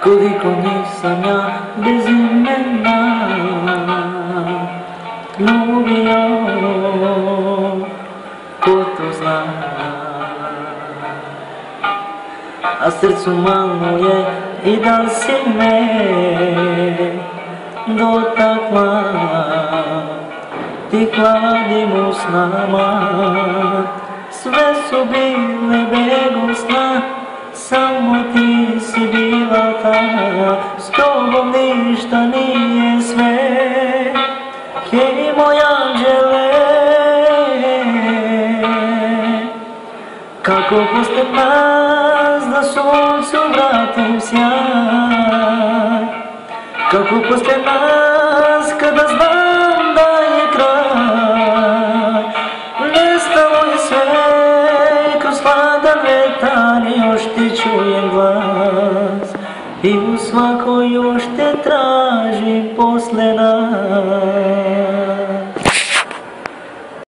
Koliko nisam ja bez imena ljubio, ko to zna. A srcu malo je i da si me dotakla, ti hladim usnama, sve su bile begusna, samo ti si bila ta, s tobom ništa nije sve, hej moj anđele. Kako posle nas da suncu vratim sjaj, kako posle nas kada znam da je kraj, nestalo je sve kroz hladan vetar, još ti čujem glas i u svakoj još te tražim posle nas.